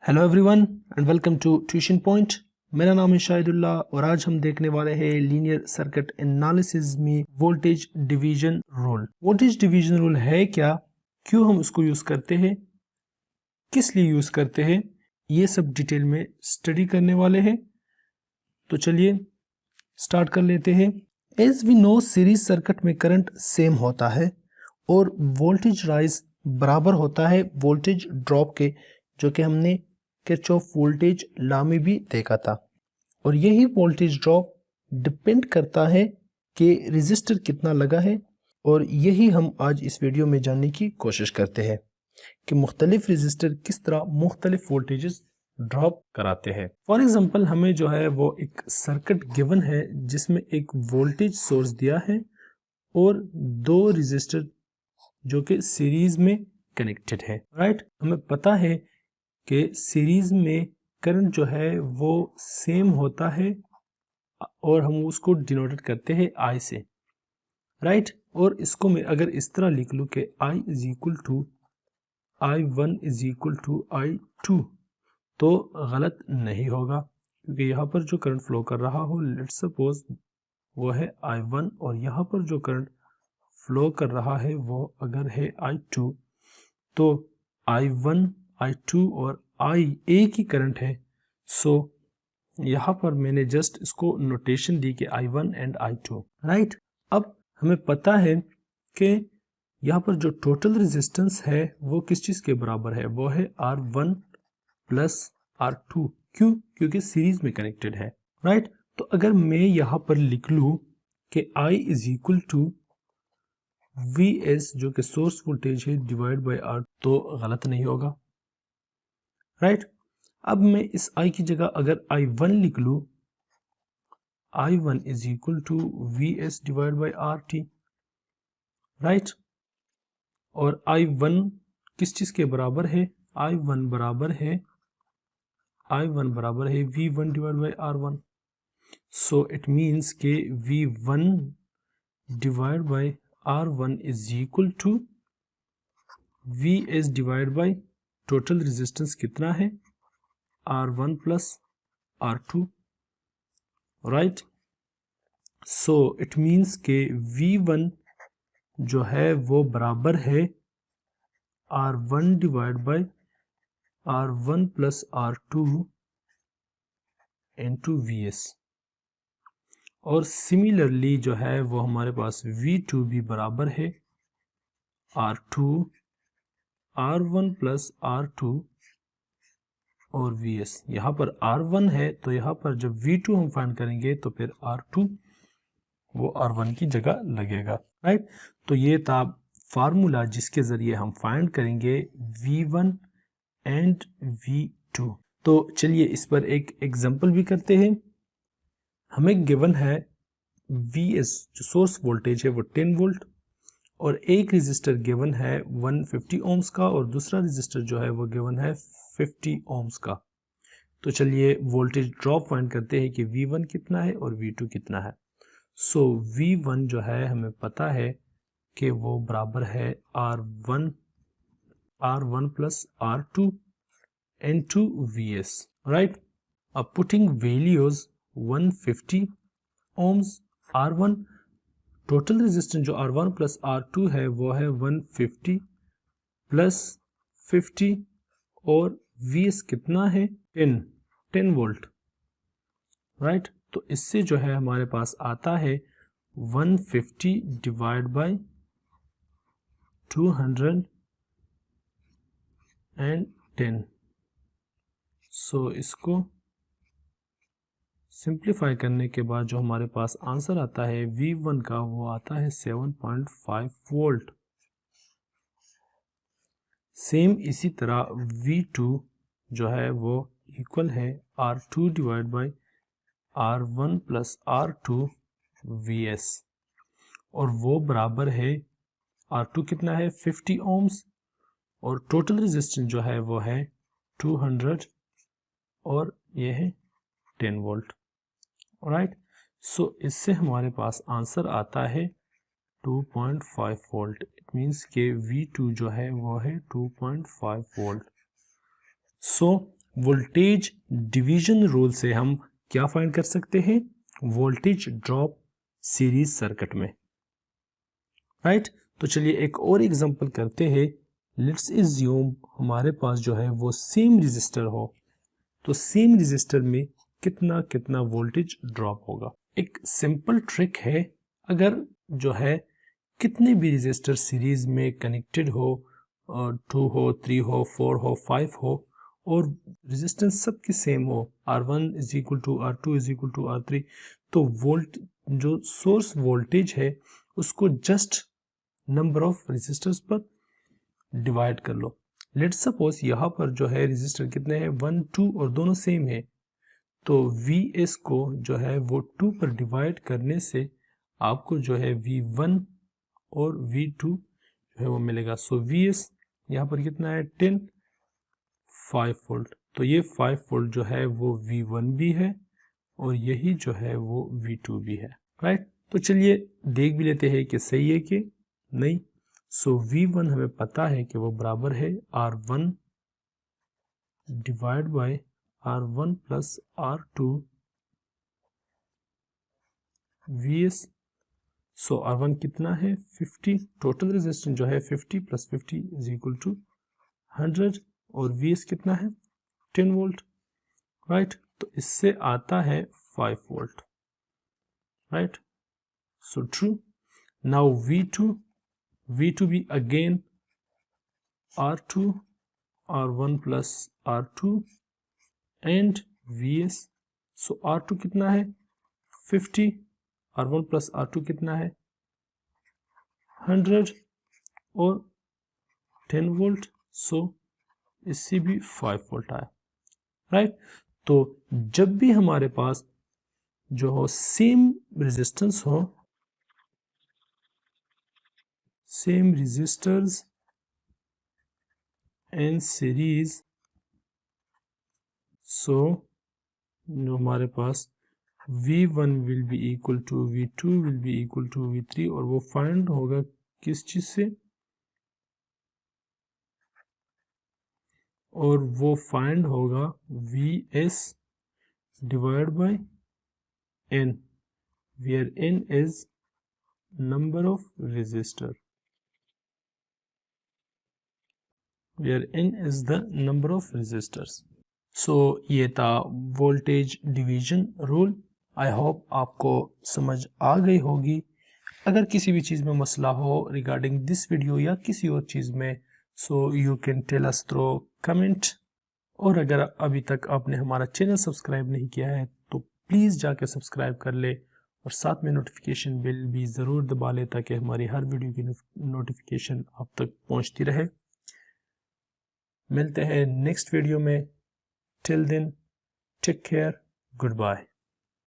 Hello everyone and welcome to tuition point. मेरा नाम है शाहिदुल्ला और आज हम देखने वाले हैं लीनियर सर्किट एनालिसिस में voltage division rule. Voltage division rule है क्या, क्यों हम उसको यूज करते हैं, किस लिए यूज करते हैं, ये सब डिटेल में स्टडी करने वाले हैं। तो चलिए स्टार्ट कर लेते हैं। As we know series circuit में करंट सेम होता है और वोल्टेज राइज बराबर होता है वोल्टेज ड्रॉप के, जो कि हमने किरचॉफ वोल्टेज लॉ में भी देखा था। और यही वोल्टेज ड्रॉप डिपेंड करता है कि रेजिस्टर कितना लगा है, और यही हम आज इस वीडियो में जानने की कोशिश करते हैं कि मुख्तलिफ रेजिस्टर किस तरह मुख्तलिफ वोल्टेजेस ड्रॉप कराते हैं। फॉर एग्जांपल हमें जो है वो एक सर्किट गिवन है जिसमें एक वोल्टेज सोर्स दिया है और दो रेजिस्टर जो कि सीरीज में कनेक्टेड है। राइट, हमें पता है कि सीरीज में करंट जो है वो सेम होता है और हम उसको डिनोटेट करते हैं I से। राइट, और इसको मैं अगर इस तरह लिख लूँ कि I is equal to I1 is equal to I2 तो गलत नहीं होगा, क्योंकि यहाँ पर जो करंट फ्लो कर रहा हो लेट्स सपोज वो है I1 और यहाँ पर जो करंट फ्लो कर रहा है वो अगर है I2, तो I1 I2 और I एक ही करंट है। सो यहाँ पर मैंने जस्ट इसको नोटेशन दी कि I1 एंड I2। राइट, अब हमें पता है कि यहाँ पर जो टोटल रेजिस्टेंस है वो किस चीज़ के बराबर है, वो है R1 प्लस R2। क्यों? क्योंकि सीरीज में कनेक्टेड है। राइट, तो अगर मैं यहाँ पर लिख लूँ कि I is equal to Vs जो कि सोर्स वोल्टेज है डिवाइड बाय R, तो गलत नहीं होगा। राइट, अब मैं इस I की जगह अगर I1 लिख लूँ, I1 is equal to Vs divide by RT। Right, और I1 किस चीज़ के बराबर है, I1 बराबर है V1 divide by R1। So it means के V1 divide by R1 is equal to Vs divide by total resistance कितना है R1 plus R2। Right, so it means के V1 जो है वो बराबर है R1 divide by R1 plus R2 into Vs। और सिमिलरली जो है वो हमारे पास V2 भी बराबर है R1 प्लस R2 और Vs। यहाँ पर R1 है तो यहाँ पर जब V2 हम फाइंड करेंगे तो फिर R2 वो R1 की जगह लगेगा। राइट, तो ये था फार्मूला जिसके ज़रिए हम फाइंड करेंगे V1 एंड V2। तो चलिए इस पर एक एग्जांपल भी करते हैं। हमें गिवन है Vs जो सोर्स वोल्टेज है वो 10 वोल्ट और एक रेजिस्टर गिवन है 150 ओम्स का और दूसरा रेजिस्टर जो है वो गिवन है 50 ओम्स का। तो चलिए वोल्टेज ड्रॉप फाइंड करते हैं कि V1 कितना है और V2 कितना है। सो V1 जो है हमें पता है कि वो बराबर है R1 plus R2 into Vs। Right, अब putting values 150 ohms R1, total resistance जो R1 प्लस R2 है वो है 150 प्लस 50 और Vs कितना है 10 वोल्ट। राइट, तो इससे जो है हमारे पास आता है 150 डिवाइड बाय 210। सो इसको सिंप्लीफाई करने के बाद जो हमारे पास आंसर आता है V1 का वो आता है 7.5 वोल्ट। सेम इसी तरह V2 जो है वो इक्वल है R2 divide by R1 plus R2 Vs और वो बराबर है R2 कितना है 50 ओम्स और टोटल रेजिस्टेंस जो है वो है 200 और ये है 10 वोल्ट। राइट, सो इससे हमारे पास आंसर आता है 2.5 वोल्ट। इट मीन्स के V2 जो है वो है 2.5 volt. So voltage division rule से हम क्या फाइंड कर सकते हैं, वोल्टेज ड्रॉप सीरीज सर्किट में, राइट। तो चलिए एक और एग्जांपल करते हैं। लेट्स एज्यूम हमारे पास जो है वो सेम रेजिस्टर हो, तो सेम रेजिस्टर में कितना कितना वोल्टेज ड्रॉप होगा। एक सिंपल ट्रिक है, अगर जो है कितने भी रेजिस्टर सीरीज में कनेक्टेड हो, 2 हो, 3 हो, 4 हो, 5 हो, और रेजिस्टेंस सबकी सेम हो, R1 is equal to R2 is equal to R3, तो वोल्ट जो सोर्स वोल्टेज है उसको जस्ट नंबर ऑफ रेजिस्टर्स पर डिवाइड कर लो। लेट्स सपोज यहाँ पर जो है रेजिस्टर कितने हैं, 1, 2 और दोनों सेम है, तो Vs को जो है वो 2 पर डिवाइड करने से आपको जो है V1 और V2 जो है वो मिलेगा। सो Vs यहाँ पर कितना है 10, 5 वोल्ट, तो ये 5 वोल्ट जो है वो V1 भी है और यही जो है वो V2 भी है, राइट। तो चलिए देख भी लेते हैं कि सही है कि नहीं। सो V1 हमें पता है कि वो बराबर है R1 divide by R1 plus R2 Vs। So R1 कितना है 50, टोटल रेजिस्टेंस जो है 50 प्लस 50 इज इक्वल टू 100, और Vs कितना है 10 वोल्ट, राइट। तो इससे आता है 5 volt, right. So true. Now V2 भी again R2 R1 plus R2 and Vs। So R2 कितना है 50, R1 प्लस R2 कितना है 100 और 10 वोल्ट, सो इससे भी 5 वोल्ट आया, राइट। तो जब भी हमारे पास जो हो सेम रेजिस्टेंस हो, same resistors and series, so जो हमारे पास V1 will be equal to V2 will be equal to V3, और वो फाइंड होगा किस चीज से, और वो फाइंड होगा Vs divide bye N, where N is number of resistor, where N is the number of resistors। सो ये था voltage division rule. I hope आपको समझ आ गई होगी। अगर किसी भी चीज़ में मसला हो रिगार्डिंग दिस वीडियो या किसी और चीज़ में, so you can tell us through comment. और अगर अभी तक आपने हमारा चैनल सब्सक्राइब नहीं किया है तो प्लीज़ जाके सब्सक्राइब कर ले, और साथ में नोटिफिकेशन बेल भी ज़रूर दबा ले ताकि हमारी हर वीडियो की नोटिफिकेशन आप तक पहुंचती रहे। मिलते हैं नेक्स्ट वीडियो में। Till then take care, good bye.